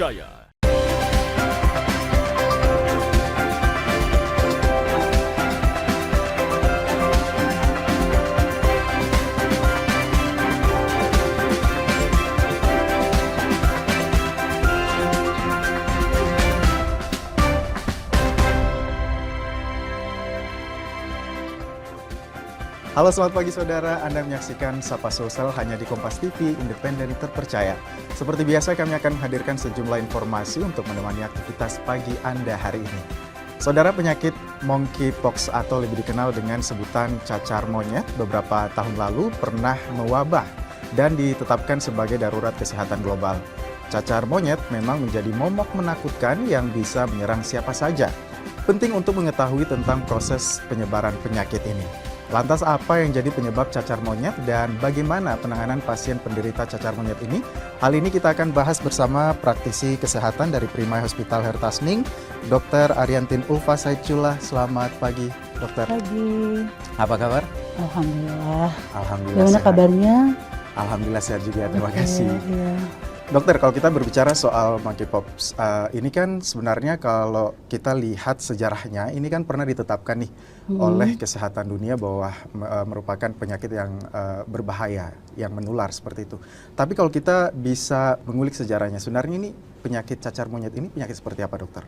terpercaya. Halo, selamat pagi saudara. Anda menyaksikan Sapa Sosial hanya di Kompas TV, independen terpercaya. Seperti biasa kami akan menghadirkan sejumlah informasi untuk menemani aktivitas pagi Anda hari ini. Saudara, penyakit monkeypox atau lebih dikenal dengan sebutan cacar monyet beberapa tahun lalu pernah mewabah dan ditetapkan sebagai darurat kesehatan global. Cacar monyet memang menjadi momok menakutkan yang bisa menyerang siapa saja. Penting untuk mengetahui tentang proses penyebaran penyakit ini. Lantas apa yang jadi penyebab cacar monyet dan bagaimana penanganan pasien penderita cacar monyet ini? Hal ini kita akan bahas bersama praktisi kesehatan dari Primai Hospital Hertasning, Dr. Ariantin Ulfa Saidcullah. Selamat pagi, dokter. Pagi. Apa kabar? Alhamdulillah. Alhamdulillah. Gimana sehat. kabarnya? Alhamdulillah sehat juga, terima kasih. Iya. Dokter, kalau kita berbicara soal monkeypox, ini kan sebenarnya kalau kita lihat sejarahnya, ini kan pernah ditetapkan nih oleh Kesehatan Dunia bahwa merupakan penyakit yang berbahaya, yang menular seperti itu. Tapi kalau kita bisa mengulik sejarahnya, sebenarnya ini penyakit cacar monyet ini penyakit seperti apa, dokter?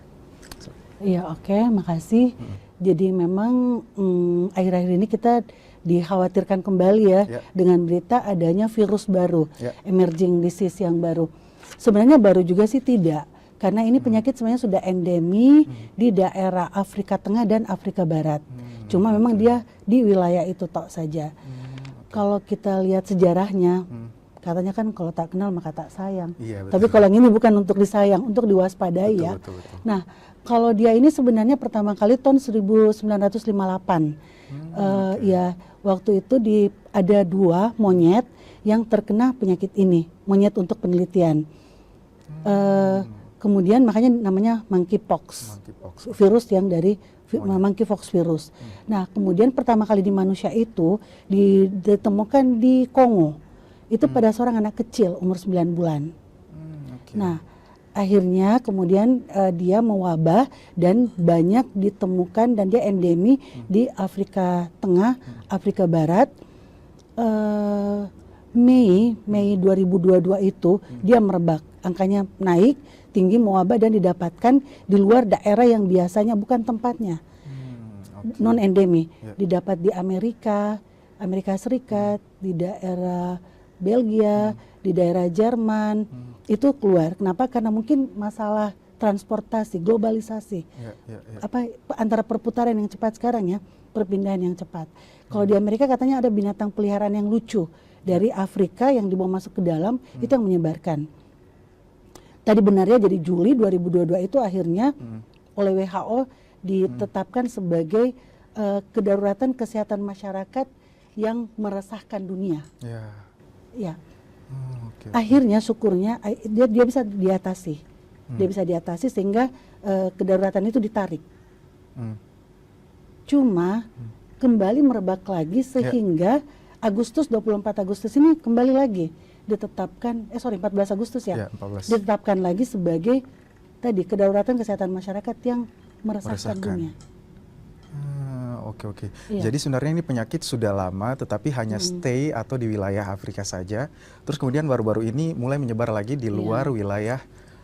Iya, oke, makasih. Jadi memang akhir-akhir ini kita dikhawatirkan kembali ya dengan berita adanya virus baru, emerging disease yang baru. Sebenarnya baru juga sih tidak, karena ini penyakit sebenarnya sudah endemi di daerah Afrika Tengah dan Afrika Barat. Cuma memang dia di wilayah itu tok saja. Kalau kita lihat sejarahnya, katanya kan kalau tak kenal maka tak sayang. Iya, tapi kalau yang ini bukan untuk disayang, untuk diwaspadai ya. Betul. Nah, kalau dia ini sebenarnya pertama kali tahun 1958. Ya, waktu itu ada 2 monyet yang terkena penyakit ini, monyet untuk penelitian. Kemudian makanya namanya monkeypox, virus yang dari monkeypox virus. Nah, kemudian pertama kali di manusia itu ditemukan di Kongo. Itu pada seorang anak kecil umur 9 bulan. Nah, akhirnya kemudian dia mewabah dan banyak ditemukan dan dia endemi di Afrika Tengah, Afrika Barat. Mei 2022 itu dia merebak, angkanya naik, tinggi, mewabah dan didapatkan di luar daerah yang biasanya bukan tempatnya. Non endemi, didapat di Amerika Serikat, di daerah Belgia, di daerah Jerman, itu keluar. Kenapa? Karena mungkin masalah transportasi, globalisasi. Antara perputaran yang cepat sekarang ya, perpindahan yang cepat. Kalau di Amerika katanya ada binatang peliharaan yang lucu dari Afrika yang dibawa masuk ke dalam, itu yang menyebarkan. Tadi benarnya jadi Juli 2022 itu akhirnya oleh WHO ditetapkan sebagai kedaruratan kesehatan masyarakat yang meresahkan dunia. Ya. Akhirnya syukurnya dia bisa diatasi. Dia bisa diatasi sehingga kedaruratan itu ditarik. Cuma kembali merebak lagi sehingga 24 Agustus ini kembali lagi ditetapkan 14 Agustus ya. 14. Ditetapkan lagi sebagai tadi kedaruratan kesehatan masyarakat yang meresahkan dunia. Oke. Jadi sebenarnya ini penyakit sudah lama tetapi hanya stay atau di wilayah Afrika saja. Terus kemudian baru-baru ini mulai menyebar lagi di luar wilayah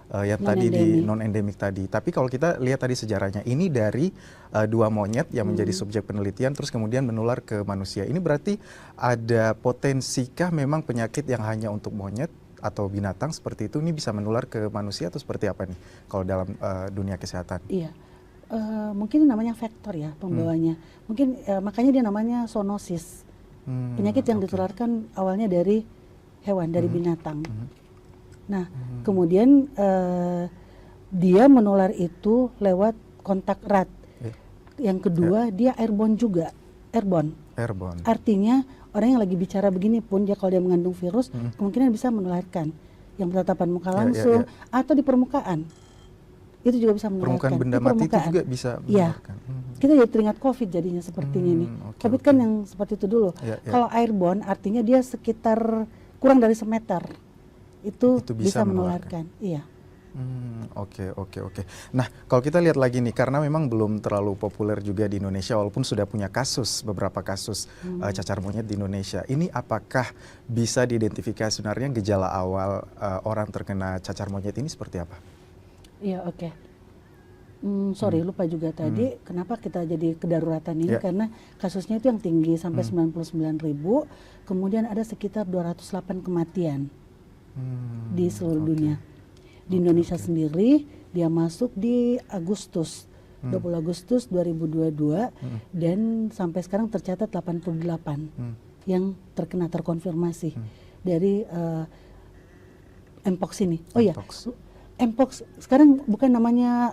yang tadi di non-endemik tadi. Tapi kalau kita lihat tadi sejarahnya, ini dari 2 monyet yang menjadi subjek penelitian terus kemudian menular ke manusia. Ini berarti ada potensikah memang penyakit yang hanya untuk monyet atau binatang seperti itu ini bisa menular ke manusia atau seperti apa nih kalau dalam dunia kesehatan? Iya. Mungkin namanya vektor ya pembawanya. Mungkin makanya dia namanya zoonosis. Penyakit yang ditularkan awalnya dari hewan, dari binatang. Nah, kemudian dia menular itu lewat kontak erat. Yang kedua, dia airborne juga. Airborne. Artinya orang yang lagi bicara begini pun dia kalau dia mengandung virus kemungkinan bisa menularkan. Yang bertatapan muka langsung atau di permukaan. Itu juga bisa menularkan. Permukaan benda mati itu juga bisa menularkan. Kita jadi teringat COVID jadinya seperti ini. COVID kan yang seperti itu dulu. Kalau airborne artinya dia sekitar kurang dari semeter. Itu bisa menularkan. Iya. Oke. Nah, kalau kita lihat lagi nih, karena memang belum terlalu populer juga di Indonesia, walaupun sudah punya beberapa kasus cacar monyet di Indonesia. Ini apakah bisa diidentifikasi sebenarnya gejala awal orang terkena cacar monyet ini seperti apa? Iya, oke. Sorry, lupa juga tadi kenapa kita jadi kedaruratan ini, karena kasusnya itu yang tinggi sampai 99.000, kemudian ada sekitar 208 kematian di seluruh dunia. Di Indonesia sendiri dia masuk di Agustus, 20 Agustus 2022, dan sampai sekarang tercatat 88 yang terkonfirmasi dari Mpox ini. Oh iya, Mpox sekarang bukan namanya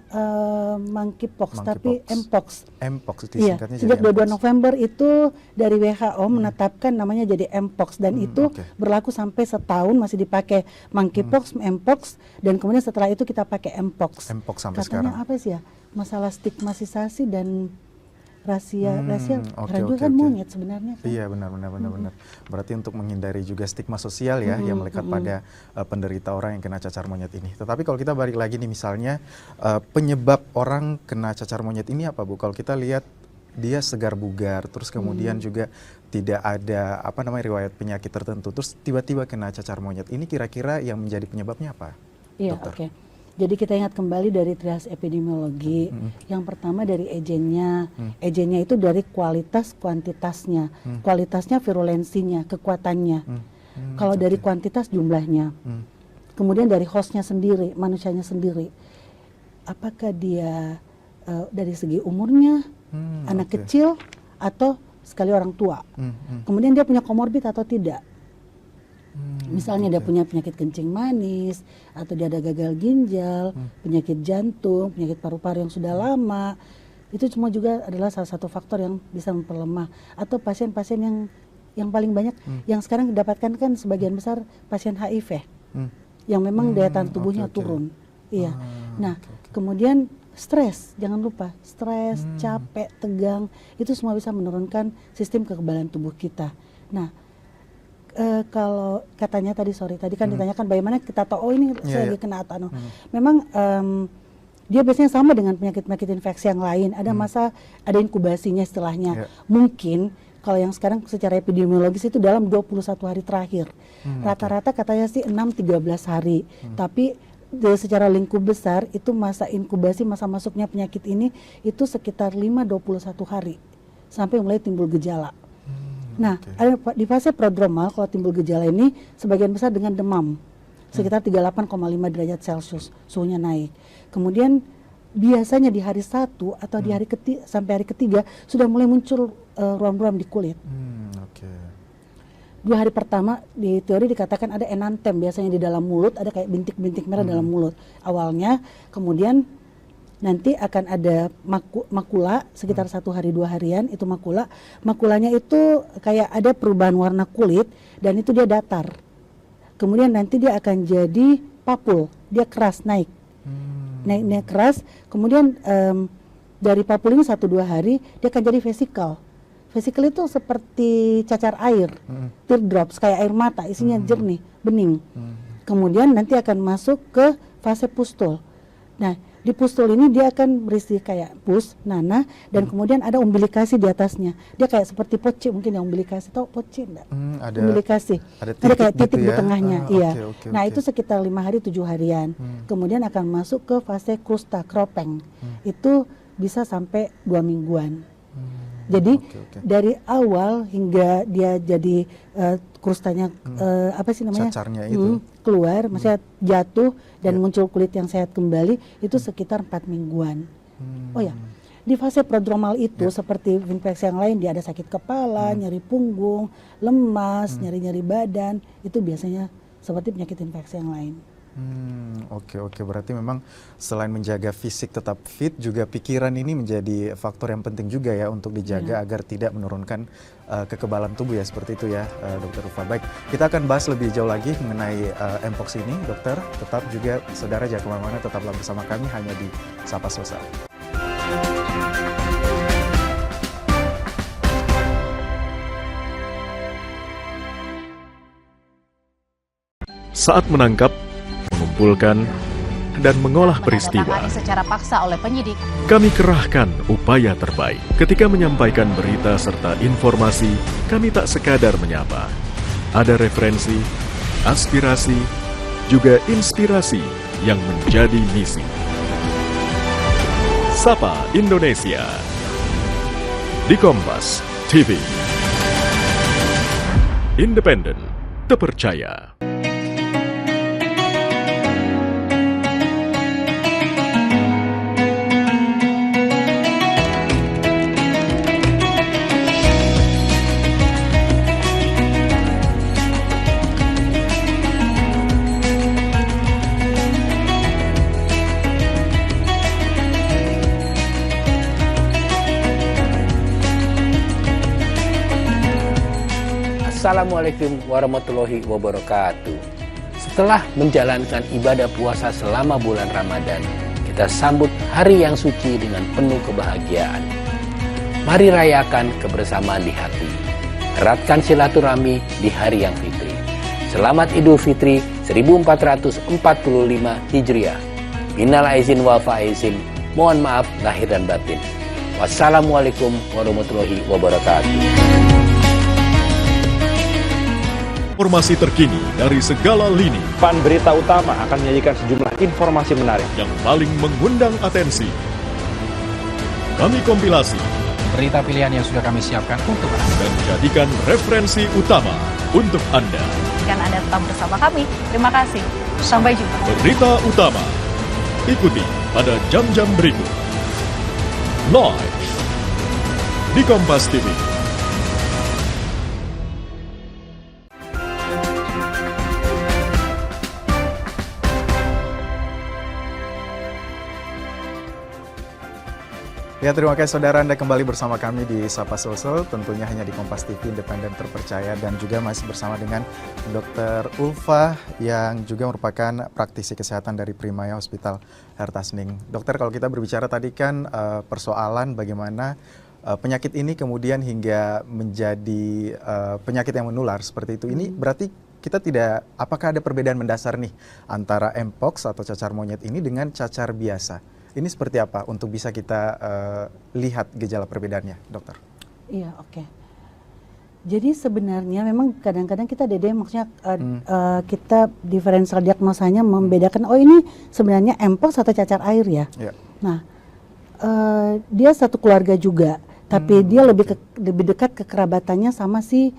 monkeypox, tapi Mpox. Mpox itu iya, singkatnya sejak jadi 22 November itu dari WHO menetapkan namanya jadi Mpox, dan itu berlaku sampai setahun masih dipakai monkeypox, Mpox, dan kemudian setelah itu kita pakai Mpox. Mpox sampai Katanya sekarang. apa sih ya? Masalah stigmatisasi dan rahasia karena juga kan monyet sebenarnya kan. Iya, benar. Berarti untuk menghindari juga stigma sosial ya yang melekat pada penderita orang yang kena cacar monyet ini. Tetapi kalau kita balik lagi nih, misalnya penyebab orang kena cacar monyet ini apa, Bu? Kalau kita lihat dia segar bugar, terus kemudian juga tidak ada riwayat penyakit tertentu, terus tiba-tiba kena cacar monyet, ini kira-kira yang menjadi penyebabnya apa? Iya, oke. Jadi kita ingat kembali dari trias epidemiologi. Yang pertama dari ejennya. Ejennya itu dari kualitas kuantitasnya. Kualitasnya virulensinya, kekuatannya. Kalau dari kuantitas jumlahnya. Kemudian dari hostnya sendiri, manusianya sendiri. Apakah dia dari segi umurnya, anak kecil, atau sekali orang tua. Kemudian dia punya komorbid atau tidak. Misalnya dia punya penyakit kencing manis, atau dia ada gagal ginjal, penyakit jantung, penyakit paru-paru yang sudah lama, itu semua juga adalah salah satu faktor yang bisa memperlemah. Atau pasien-pasien yang paling banyak yang sekarang didapatkan kan sebagian besar pasien HIV, yang memang daya tahan tubuhnya turun. Iya. Nah, kemudian stres, jangan lupa stres, capek, tegang, itu semua bisa menurunkan sistem kekebalan tubuh kita. Nah, kalau katanya tadi kan ditanyakan bagaimana kita tahu ini saya lagi kena atau memang dia biasanya sama dengan penyakit infeksi yang lain, ada ada inkubasinya istilahnya. Mungkin kalau yang sekarang secara epidemiologis itu dalam 21 hari terakhir. Rata-rata katanya sih 6-13 hari. Tapi secara lingkup besar itu masa inkubasi, masa masuknya penyakit ini itu sekitar 5-21 hari sampai mulai timbul gejala. Nah, di fase prodromal kalau timbul gejala ini sebagian besar dengan demam sekitar 38,5 derajat Celcius, suhunya naik. Kemudian biasanya di hari 1 atau di hari sampai hari ketiga sudah mulai muncul ruam-ruam di kulit. 2 hari pertama di teori dikatakan ada enantem biasanya di dalam mulut, ada kayak bintik-bintik merah dalam mulut awalnya, kemudian nanti akan ada makula sekitar 1 hari 2 harian, itu makulanya itu kayak ada perubahan warna kulit dan itu dia datar, kemudian nanti dia akan jadi papul, dia keras naik keras, kemudian dari papul ini 1-2 hari dia akan jadi vesikel itu seperti cacar air, teardrops kayak air mata, isinya jernih, bening. Kemudian nanti akan masuk ke fase pustul. Nah, di pustul ini dia akan berisi kayak pus, nanah, dan kemudian ada umbilikasi di atasnya. Dia kayak seperti poci, mungkin yang umbilikasi, tau poci enggak? Umbilikasi. Ada kayak titik di tengahnya, iya. Nah, itu sekitar 5 hari 7 harian. Kemudian akan masuk ke fase krusta, kropeng. Itu bisa sampai 2 mingguan. Jadi dari awal hingga dia jadi krustanya cacarnya itu keluar, maksudnya jatuh dan muncul kulit yang sehat kembali itu sekitar 4 mingguan. Oh ya, di fase prodromal itu seperti infeksi yang lain, dia ada sakit kepala, nyeri punggung, lemas, nyeri-nyeri badan, itu biasanya seperti penyakit infeksi yang lain. Oke. Berarti memang selain menjaga fisik tetap fit, juga pikiran ini menjadi faktor yang penting juga ya untuk dijaga agar tidak menurunkan kekebalan tubuh ya, seperti itu ya, Dokter Rufa. Baik, kita akan bahas lebih jauh lagi mengenai Mpox ini, Dokter. Tetap juga saudara jangan kemana-mana, tetaplah bersama kami hanya di Sapa Sosial. Saat menangkap, mengumpulkan, dan mengolah peristiwa. Menangani secara paksa oleh penyidik. Kami kerahkan upaya terbaik. Ketika menyampaikan berita serta informasi, kami tak sekadar menyapa. Ada referensi, aspirasi, juga inspirasi yang menjadi misi. Sapa Indonesia di Kompas TV. Independen, terpercaya. Assalamualaikum warahmatullahi wabarakatuh. Setelah menjalankan ibadah puasa selama bulan Ramadan, kita sambut hari yang suci dengan penuh kebahagiaan. Mari rayakan kebersamaan di hati. Eratkan silaturahmi di hari yang fitri. Selamat Idul Fitri 1445 Hijriah. Minal aizin wal faizin. Mohon maaf lahir dan batin. Wassalamualaikum warahmatullahi wabarakatuh. Informasi terkini dari segala lini Pan Berita Utama akan menyajikan sejumlah informasi menarik yang paling mengundang atensi. Kami kompilasi berita pilihan yang sudah kami siapkan untuk Anda dan jadikan referensi utama untuk Anda. Jika Anda tetap bersama kami, terima kasih. Sampai jumpa. Berita utama ikuti pada jam-jam berikut. Live di Kompas TV. Ya, terima kasih saudara, Anda kembali bersama kami di Sapa Sosial, tentunya hanya di Kompas TV, independen terpercaya, dan juga masih bersama dengan Dr. Ulfa yang juga merupakan praktisi kesehatan dari Primaya Hospital Hertasning. Dokter, kalau kita berbicara tadi kan persoalan bagaimana penyakit ini kemudian hingga menjadi penyakit yang menular seperti itu. Ini berarti kita tidak, apakah ada perbedaan mendasar nih antara Mpox atau cacar monyet ini dengan cacar biasa? Ini seperti apa untuk bisa kita lihat gejala perbedaannya, dokter? Iya, oke. Jadi sebenarnya memang kadang-kadang kita maksudnya kita diferensial diagnosanya membedakan, oh ini sebenarnya Mpox atau cacar air ya. Yeah. Nah, dia satu keluarga juga, tapi dia lebih dekat kekerabatannya sama si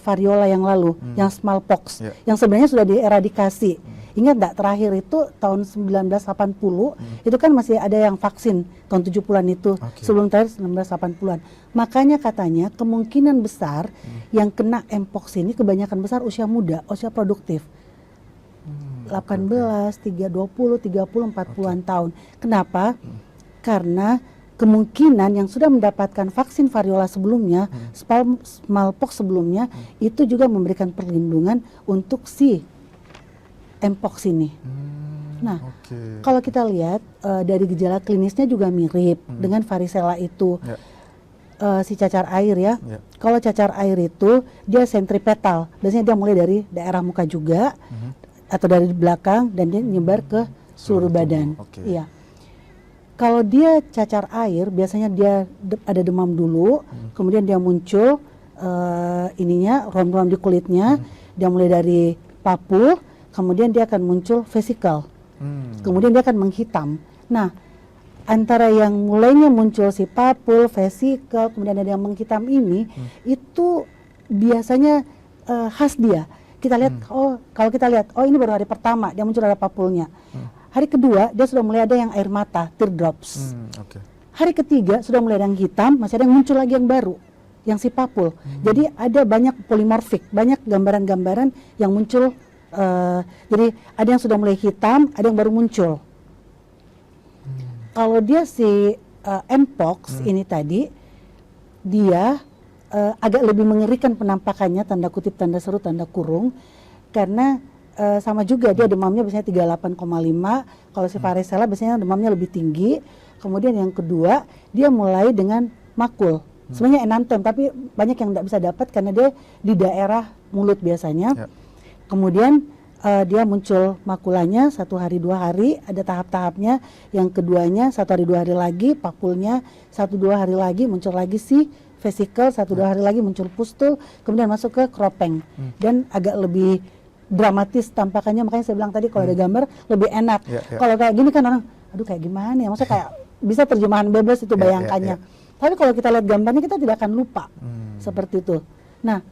variola yang lalu, yang smallpox, yang sebenarnya sudah dieradikasi. Ingat nggak, terakhir itu tahun 1980, itu kan masih ada yang vaksin tahun 70-an itu, sebelum terakhir 1980-an. Makanya katanya kemungkinan besar yang kena Mpox ini kebanyakan besar usia muda, usia produktif. 18, 20, 30, 40-an tahun. Kenapa? Karena kemungkinan yang sudah mendapatkan vaksin variola sebelumnya, smallpox sebelumnya, itu juga memberikan perlindungan untuk si Mpox ini. Nah, kalau kita lihat dari gejala klinisnya juga mirip dengan varicella itu. Si cacar air ya. Kalau cacar air itu dia sentripetal, biasanya dia mulai dari daerah muka juga atau dari belakang dan dia nyebar ke seluruh badan. Iya. Kalau dia cacar air, biasanya dia ada demam dulu, kemudian dia muncul rom-rom di kulitnya, dia mulai dari papul, kemudian dia akan muncul vesikel, kemudian dia akan menghitam. Nah, antara yang mulainya muncul si papul, vesikel, kemudian ada yang menghitam ini, itu biasanya khas dia. Kita lihat, kalau kita lihat, ini baru hari pertama dia muncul ada papulnya. Hari kedua dia sudah mulai ada yang air mata, teardrops. Hari ketiga sudah mulai ada yang hitam, masih ada yang muncul lagi yang baru, yang si papul. Jadi ada banyak polimorfik, banyak gambaran-gambaran yang muncul. Jadi ada yang sudah mulai hitam, ada yang baru muncul. Kalau dia si Mpox ini tadi, dia agak lebih mengerikan penampakannya, tanda kutip, tanda seru, tanda kurung, karena sama juga dia demamnya biasanya 38,5. Kalau si varicella biasanya demamnya lebih tinggi. Kemudian yang kedua, dia mulai dengan makul. Sebenarnya enantom, tapi banyak yang tidak bisa dapat karena dia di daerah mulut biasanya. Kemudian dia muncul makulanya 1 hari 2 hari, ada tahap-tahapnya. Yang keduanya 1 hari 2 hari lagi papulnya, 1-2 hari lagi muncul lagi si vesikel, 1-2 hari lagi muncul pustul, kemudian masuk ke kropeng dan agak lebih dramatis tampakannya. Makanya saya bilang tadi kalau ada gambar lebih enak. Kalau kayak gini kan orang, aduh kayak gimana ya, maksudnya kayak bisa terjemahan bebas itu bayangkannya. Tapi kalau kita lihat gambarnya kita tidak akan lupa seperti itu. Nah,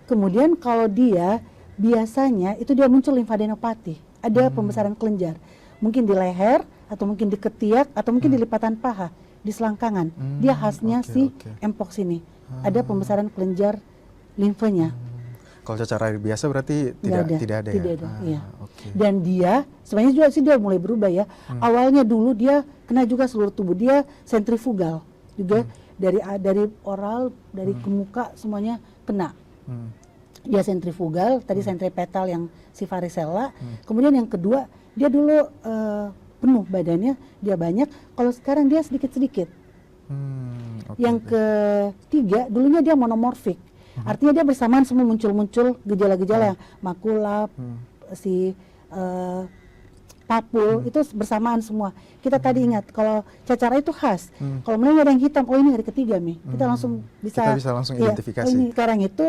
kemudian kalau dia biasanya itu dia muncul limfadenopati, ada pembesaran kelenjar, mungkin di leher atau mungkin di ketiak atau mungkin di lipatan paha, di selangkangan. Dia khasnya si mpox ini, ada pembesaran kelenjar limfanya. Kalau cacar air biasa berarti tidak ada ya? Iya. Dan dia sebenarnya juga sih dia mulai berubah ya. Awalnya dulu dia kena juga seluruh tubuh, dia sentrifugal juga, dari oral, dari ke muka semuanya kena. Dia sentrifugal, tadi sentripetal yang si varicella. Kemudian yang kedua, dia dulu penuh badannya, dia banyak. Kalau sekarang dia sedikit-sedikit. Yang ketiga, dulunya dia monomorfik. Artinya dia bersamaan semua muncul-muncul gejala-gejala yang makula, si papul, itu bersamaan semua. Kita tadi ingat kalau cacar itu khas. Kalau mulai ada yang hitam, oh ini hari ketiga nih. Kita langsung bisa langsung identifikasi. Ini sekarang itu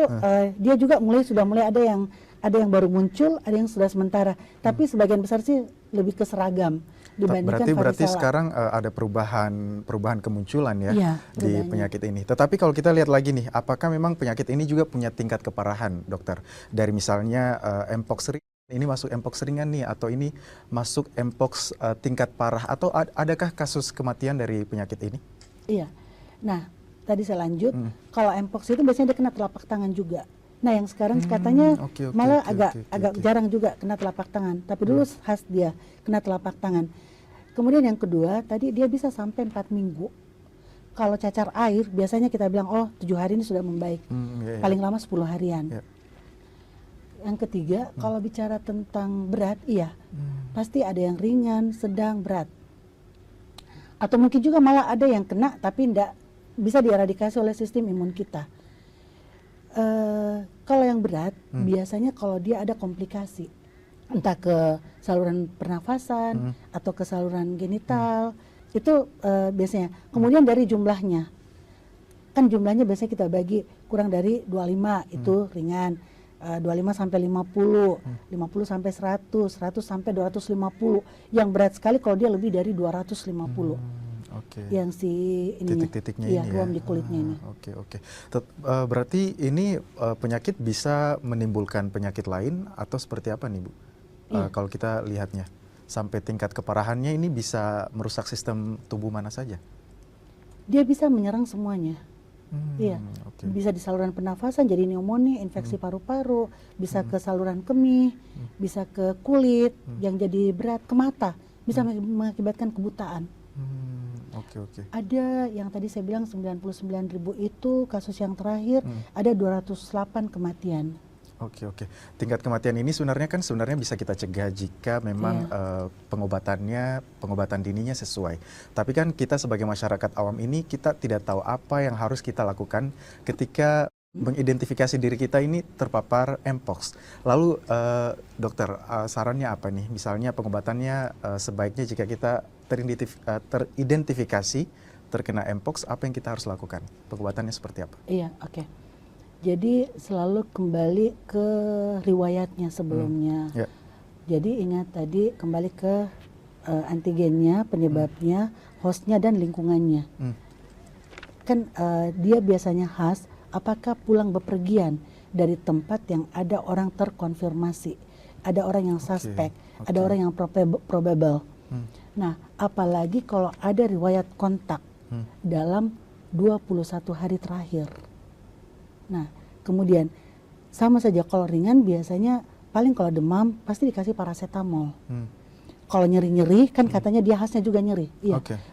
dia juga sudah mulai ada yang baru muncul, ada yang sudah sementara. Tapi sebagian besar sih lebih ke seragam dibandingkan berarti sekarang ada perubahan kemunculan ya di penyakit ini. Tetapi kalau kita lihat lagi nih, apakah memang penyakit ini juga punya tingkat keparahan, dokter? Dari misalnya mpox ini masuk mpox ringan nih, atau ini masuk mpox tingkat parah, atau adakah kasus kematian dari penyakit ini? Iya. Nah, tadi saya lanjut, kalau mpox itu biasanya dia kena telapak tangan juga. Nah, yang sekarang katanya malah agak jarang juga kena telapak tangan, tapi dulu khas dia kena telapak tangan. Kemudian yang kedua, tadi dia bisa sampai 4 minggu. Kalau cacar air biasanya kita bilang, oh 7 hari ini sudah membaik, paling lama 10 harian. Yang ketiga, kalau bicara tentang berat, pasti ada yang ringan, sedang, berat. Atau mungkin juga malah ada yang kena tapi tidak bisa dieradikasi oleh sistem imun kita. Kalau yang berat, biasanya kalau dia ada komplikasi, entah ke saluran pernafasan atau ke saluran genital, itu biasanya. Kemudian dari jumlahnya, kan jumlahnya biasanya kita bagi kurang dari 25 itu ringan, 25 sampai 50, 50 sampai 100, 100 sampai 250. Yang berat sekali kalau dia lebih dari 250. Yang si ininya, titik-titiknya ini ya, ruam di kulitnya ini. Berarti ini penyakit bisa menimbulkan penyakit lain atau seperti apa nih Bu? Kalau kita lihatnya sampai tingkat keparahannya ini bisa merusak sistem tubuh mana saja? Dia bisa menyerang semuanya. Bisa di saluran pernafasan jadi pneumonia, infeksi paru-paru, bisa ke saluran kemih, bisa ke kulit yang jadi berat, ke mata, bisa mengakibatkan kebutaan. Ada yang tadi saya bilang 99.000 itu kasus yang terakhir, ada 208 kematian. Tingkat kematian ini sebenarnya bisa kita cegah jika memang pengobatan dininya sesuai. Tapi kan kita sebagai masyarakat awam ini kita tidak tahu apa yang harus kita lakukan ketika mengidentifikasi diri kita ini terpapar mpox. Lalu dokter, sarannya apa nih? Misalnya pengobatannya sebaiknya jika kita teridentifikasi terkena mpox, apa yang kita harus lakukan? Pengobatannya seperti apa? Jadi selalu kembali ke riwayatnya sebelumnya. Jadi ingat tadi kembali ke antigennya, penyebabnya, hostnya dan lingkungannya. Kan dia biasanya khas apakah pulang bepergian dari tempat yang ada orang terkonfirmasi, ada orang yang suspek, ada orang yang probable. Nah, apalagi kalau ada riwayat kontak dalam 21 hari terakhir. Nah, kemudian sama saja kalau ringan biasanya paling kalau demam pasti dikasih paracetamol. Kalau nyeri-nyeri kan katanya dia khasnya juga nyeri.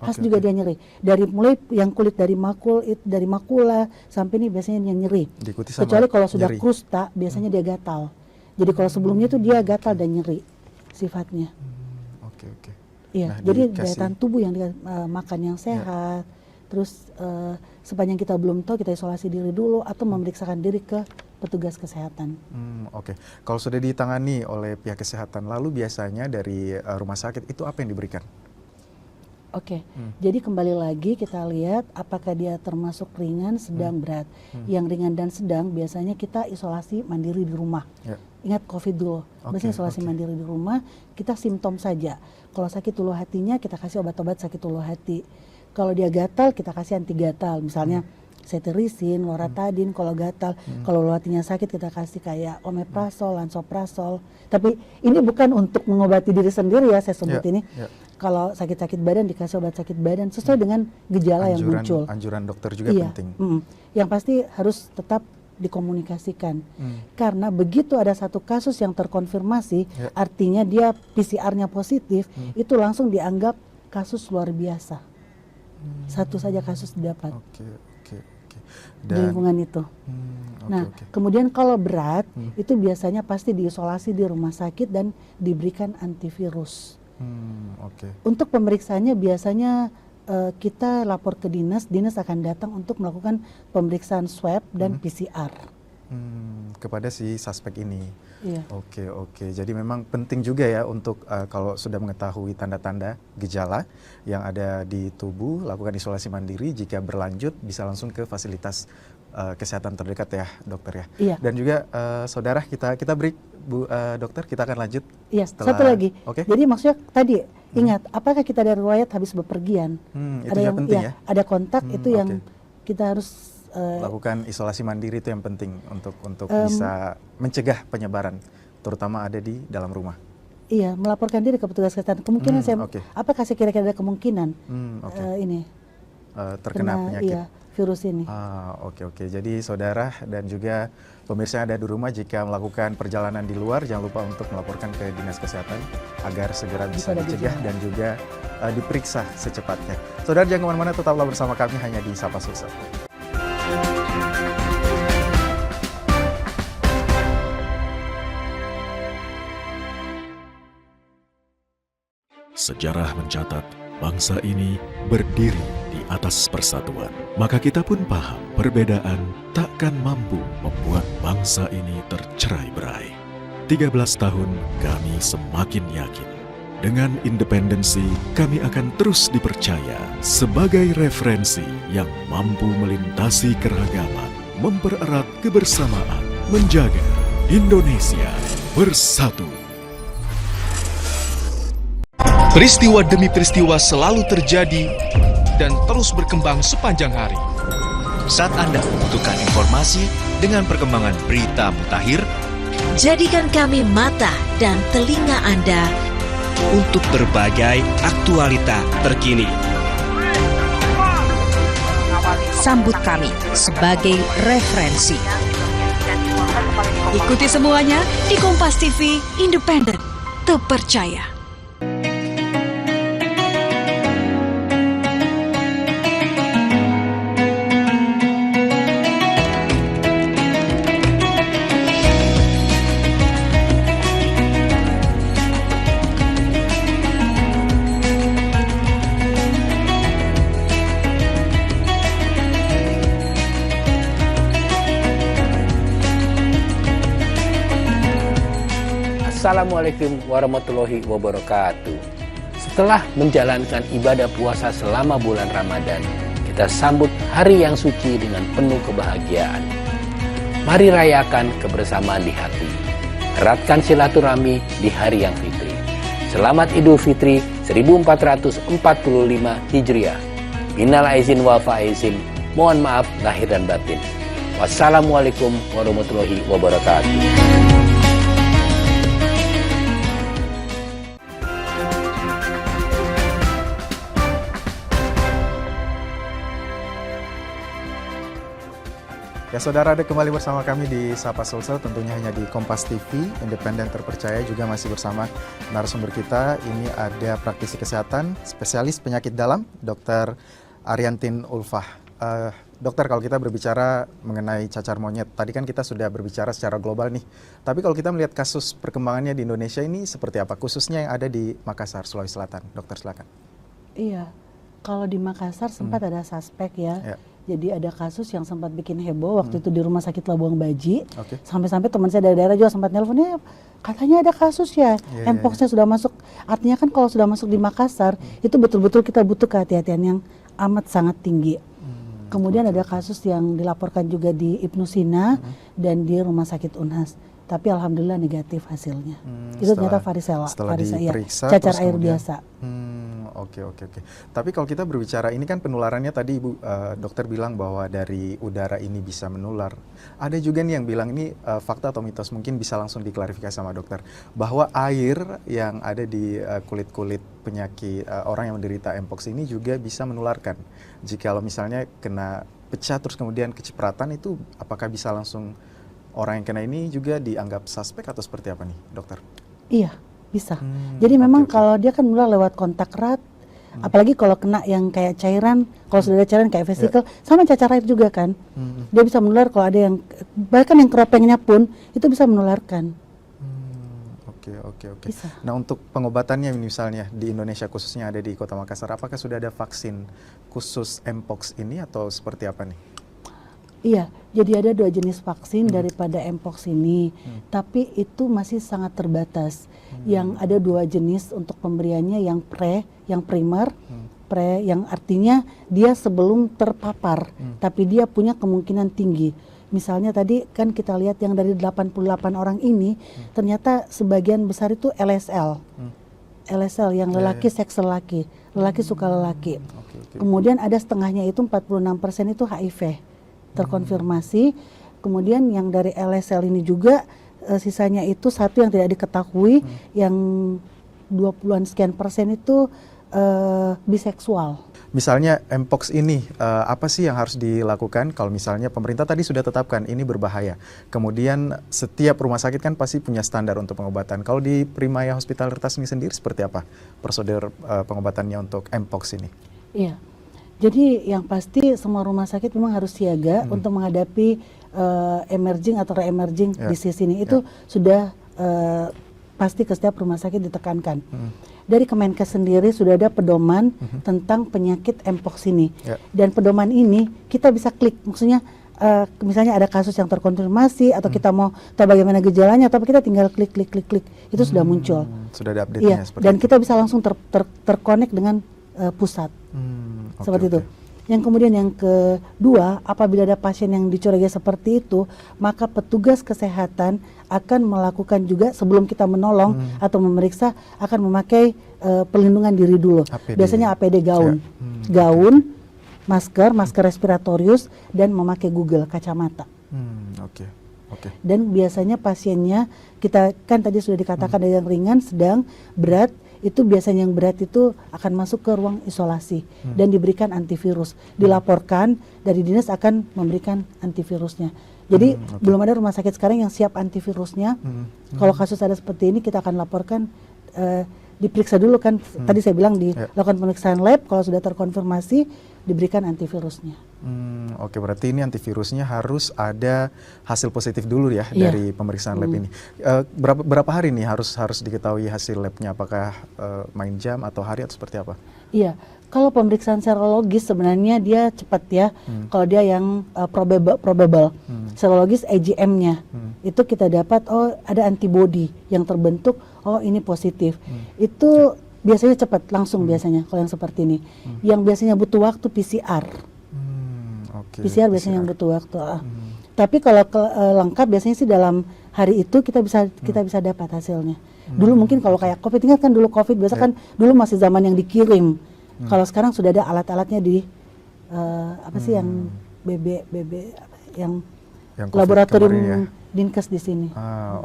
Khas juga dia nyeri. Dari mulai yang kulit dari makula sampai ini biasanya yang nyeri. Kecuali kalau sudah krusta biasanya dia gatal. Jadi kalau sebelumnya itu dia gatal dan nyeri sifatnya. Jadi daya tahan tubuh yang makan yang sehat. Terus sepanjang kita belum tahu kita isolasi diri dulu atau memeriksakan diri ke petugas kesehatan. Oke. Kalau sudah ditangani oleh pihak kesehatan, lalu biasanya dari rumah sakit itu apa yang diberikan? Oke, jadi kembali lagi kita lihat apakah dia termasuk ringan, sedang, berat. Yang ringan dan sedang biasanya kita isolasi mandiri di rumah. Ingat COVID dulu, biasanya isolasi mandiri di rumah, kita simptom saja. Kalau sakit ulu hatinya kita kasih obat-obat sakit ulu hati. Kalau dia gatal kita kasih anti gatal, misalnya cetirizine, loratadine kalau gatal. Kalau ulu hatinya sakit kita kasih kayak omeprazol, lansoprazol. Tapi ini bukan untuk mengobati diri sendiri ya, saya sebut ini. Kalau sakit-sakit badan dikasih obat sakit badan sesuai dengan gejala yang muncul. Anjuran dokter juga penting. Yang pasti harus tetap dikomunikasikan. Karena begitu ada satu kasus yang terkonfirmasi, artinya dia PCR-nya positif, itu langsung dianggap kasus luar biasa. Satu saja kasus didapat di lingkungan itu. Kemudian kalau berat, itu biasanya pasti diisolasi di rumah sakit dan diberikan antivirus. Untuk pemeriksaannya biasanya kita lapor ke dinas akan datang untuk melakukan pemeriksaan swab dan PCR. Kepada si suspek ini. Iya. Oke. Jadi memang penting juga ya untuk kalau sudah mengetahui tanda-tanda gejala yang ada di tubuh, lakukan isolasi mandiri. Jika berlanjut bisa langsung ke fasilitas kesehatan terdekat ya, dokter ya. Iya. Dan juga saudara kita break, Bu dokter, kita akan lanjut. Iya. Satu lagi. Oke. Jadi maksudnya tadi ingat, apakah kita ada riwayat habis bepergian? Itu ada yang penting ya. Ada kontak itu yang kita harus lakukan isolasi mandiri, itu yang penting untuk bisa mencegah penyebaran, terutama ada di dalam rumah. Iya, melaporkan diri ke petugas kesehatan. Kemungkinan apakah saya kira-kira ada kemungkinan ini terkena penyakit? Iya, virus ini. Oke. Jadi saudara dan juga pemirsa yang ada di rumah, jika melakukan perjalanan di luar, jangan lupa untuk melaporkan ke dinas kesehatan agar segera bisa dicegah dan juga diperiksa secepatnya. Saudara jangan kemana-mana, tetaplah bersama kami hanya di Sapa Sosial. Sejarah mencatat bangsa ini berdiri di atas persatuan. Maka kita pun paham perbedaan takkan mampu membuat bangsa ini tercerai-berai. 13 tahun kami semakin yakin. Dengan independensi kami akan terus dipercaya sebagai referensi yang mampu melintasi keragaman, mempererat kebersamaan, menjaga Indonesia bersatu. Peristiwa demi peristiwa selalu terjadi dan terus berkembang sepanjang hari. Saat Anda membutuhkan informasi dengan perkembangan berita mutakhir, jadikan kami mata dan telinga Anda untuk berbagai aktualita terkini. Sambut kami sebagai referensi. Ikuti semuanya di Kompas TV, independen, terpercaya. Assalamualaikum warahmatullahi wabarakatuh. Setelah menjalankan ibadah puasa selama bulan Ramadan, kita sambut hari yang suci dengan penuh kebahagiaan. Mari rayakan kebersamaan di hati. Eratkan silaturahmi di hari yang fitri. Selamat Idul Fitri 1445 Hijriah. Minal aizin wal faizin. Mohon maaf lahir dan batin. Wassalamualaikum warahmatullahi wabarakatuh. Ya saudara, ada kembali bersama kami di Sapa Sosial, tentunya hanya di Kompas TV, independen terpercaya. Juga masih bersama narasumber kita, ini ada praktisi kesehatan, spesialis penyakit dalam, Dr. Ariantin Ulfah. Dokter, kalau kita berbicara mengenai cacar monyet, tadi kan kita sudah berbicara secara global nih. Tapi kalau kita melihat kasus perkembangannya di Indonesia ini seperti apa, khususnya yang ada di Makassar, Sulawesi Selatan. Dokter, silakan. Iya, kalau di Makassar sempat ada suspek ya. Jadi ada kasus yang sempat bikin heboh waktu itu di Rumah Sakit Labuang Baji. Sampai-sampai teman saya dari daerah juga sempat nelpon, katanya ada kasus ya, Mpoxnya sudah masuk. Artinya kan kalau sudah masuk di Makassar, itu betul-betul kita butuh kehati-hatian yang amat sangat tinggi. Kemudian ada kasus yang dilaporkan juga di Ibnu Sina dan di Rumah Sakit Unhas. Tapi alhamdulillah negatif hasilnya. Itu ternyata varicella, diperiksa, cacar air biasa. Oke. Tapi kalau kita berbicara ini kan penularannya tadi Ibu dokter bilang bahwa dari udara ini bisa menular. Ada juga nih yang bilang ini fakta atau mitos, mungkin bisa langsung diklarifikasi sama dokter, bahwa air yang ada di kulit-kulit penyakit orang yang menderita Mpox ini juga bisa menularkan. Jikalau misalnya kena pecah terus kemudian kecipratan, itu apakah bisa langsung orang yang kena ini juga dianggap suspek atau seperti apa nih dokter? Iya, bisa. Jadi memang kalau dia kan menular lewat kontak erat, apalagi kalau kena yang kayak cairan, kalau sudah ada cairan kayak vesikel, sama cacar air juga kan. Dia bisa menular kalau ada yang, bahkan yang keropengnya pun itu bisa menularkan. Oke. Nah untuk pengobatannya misalnya di Indonesia khususnya ada di Kota Makassar, apakah sudah ada vaksin khusus Mpox ini atau seperti apa nih? Iya, jadi ada 2 jenis vaksin daripada Mpox ini, tapi itu masih sangat terbatas. Yang ada 2 jenis untuk pemberiannya, yang yang primer, yang artinya dia sebelum terpapar, tapi dia punya kemungkinan tinggi. Misalnya tadi kan kita lihat yang dari 88 orang ini, ternyata sebagian besar itu LSL. LSL yang lelaki seks lelaki suka lelaki. Kemudian ada setengahnya itu 46% itu HIV. Terkonfirmasi. Kemudian yang dari LSL ini juga sisanya itu 1 yang tidak diketahui, yang 20-an sekian persen itu biseksual. Misalnya Mpox ini apa sih yang harus dilakukan kalau misalnya pemerintah tadi sudah tetapkan ini berbahaya, kemudian setiap rumah sakit kan pasti punya standar untuk pengobatan. Kalau di Primaya Hospital Tirtas ini sendiri seperti apa prosedur pengobatannya untuk Mpox ini? Iya. Jadi yang pasti semua rumah sakit memang harus siaga untuk menghadapi emerging atau re-emerging disease ini. Itu sudah pasti ke setiap rumah sakit ditekankan. Dari Kemenkes sendiri sudah ada pedoman tentang penyakit Mpox ini. Dan pedoman ini kita bisa klik, maksudnya misalnya ada kasus yang terkonfirmasi atau kita mau tahu bagaimana gejalanya, tapi kita tinggal klik, itu sudah muncul. Sudah ada update-nya seperti dan itu. kita bisa langsung terkonek dengan pusat. Seperti itu. Yang kemudian yang kedua, apabila ada pasien yang dicurigai seperti itu, maka petugas kesehatan akan melakukan juga sebelum kita menolong atau memeriksa, akan memakai perlindungan diri dulu. Biasanya APD gaun. Gaun, masker respiratorius, dan memakai Google kacamata. Dan biasanya pasiennya, kita kan tadi sudah dikatakan ada yang ringan, sedang, berat. Itu biasanya yang berat itu akan masuk ke ruang isolasi dan diberikan antivirus. Dilaporkan dari dinas akan memberikan antivirusnya. Jadi belum ada rumah sakit sekarang yang siap antivirusnya. Kalau kasus ada seperti ini kita akan laporkan, diperiksa dulu kan. Tadi saya bilang dilakukan pemeriksaan lab, kalau sudah terkonfirmasi diberikan antivirusnya. Berarti ini antivirusnya harus ada hasil positif dulu ya dari pemeriksaan lab ini. Berapa hari nih harus diketahui hasil labnya? Apakah main jam atau hari atau seperti apa? Iya, kalau pemeriksaan serologis sebenarnya dia cepat ya. Kalau dia yang probable, serologis IgM-nya itu kita dapat ada antibody yang terbentuk, ini positif. Itu biasanya cepat langsung biasanya kalau yang seperti ini. Yang biasanya butuh waktu PCR. PCR biasanya yang butuh waktu. Tapi kalau lengkap biasanya sih dalam hari itu kita bisa dapat hasilnya. Dulu mungkin kalau kayak COVID, ingat kan dulu COVID biasa kan dulu masih zaman yang dikirim. Kalau sekarang sudah ada alat-alatnya di yang yang laboratorium Dinkes di sini.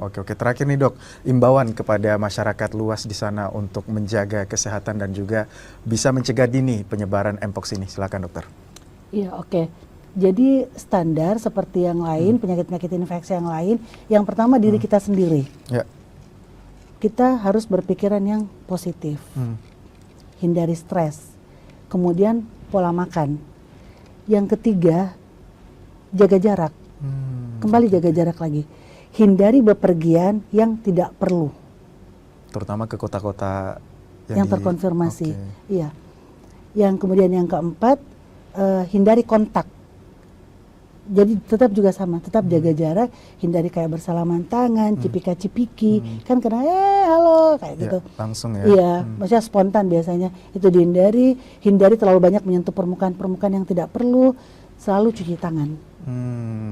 Oke. Terakhir nih Dok, imbauan kepada masyarakat luas di sana untuk menjaga kesehatan dan juga bisa mencegah dini penyebaran Mpox ini. Silakan Dokter. Iya, oke. Jadi standar seperti yang lain, penyakit-penyakit infeksi yang lain, yang pertama diri kita sendiri. Kita harus berpikiran yang positif. Hindari stres. Kemudian pola makan. Yang ketiga, jaga jarak. Kembali jaga jarak lagi. Hindari bepergian yang tidak perlu. Terutama ke kota-kota yang terkonfirmasi. Iya. Yang kemudian yang keempat, hindari kontak Jadi tetap juga sama, tetap jaga jarak, hindari kayak bersalaman tangan, cipika-cipiki, kan karena halo kayak gitu. Langsung ya. Iya, maksudnya spontan biasanya. Itu dihindari, hindari terlalu banyak menyentuh permukaan-permukaan yang tidak perlu, selalu cuci tangan.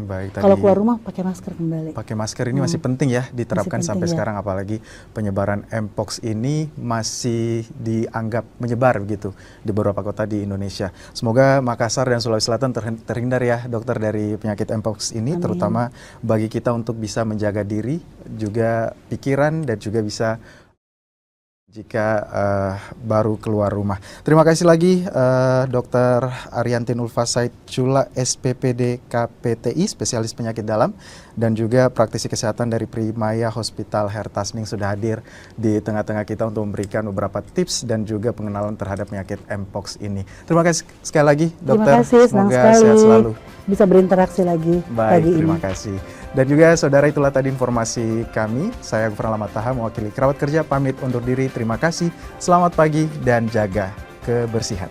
Baik. Kalau keluar rumah pakai masker kembali. Pakai masker ini masih penting ya diterapkan Masih sampai penting, ya. sekarang, apalagi penyebaran Mpox ini masih dianggap menyebar begitu di beberapa kota di Indonesia. Semoga Makassar dan Sulawesi Selatan terhindar ya dokter dari penyakit Mpox ini. Amin. Terutama bagi kita untuk bisa menjaga diri, juga pikiran, dan juga bisa jika baru keluar rumah. Terima kasih lagi Dr. Ariantin Ulfasaid Chula, SPPD KPTI, spesialis penyakit dalam, dan juga praktisi kesehatan dari Primaya Hospital Hertasning sudah hadir di tengah-tengah kita untuk memberikan beberapa tips dan juga pengenalan terhadap penyakit Mpox ini. Terima kasih sekali lagi dokter. Terima kasih, semoga sekali sehat selalu. Bisa berinteraksi lagi Baik, pagi terima ini. kasih. Dan juga saudara, itulah tadi informasi kami. Saya Gufran Lamataha mewakili Kerawat Kerja pamit undur diri. Terima kasih, selamat pagi dan jaga kebersihan.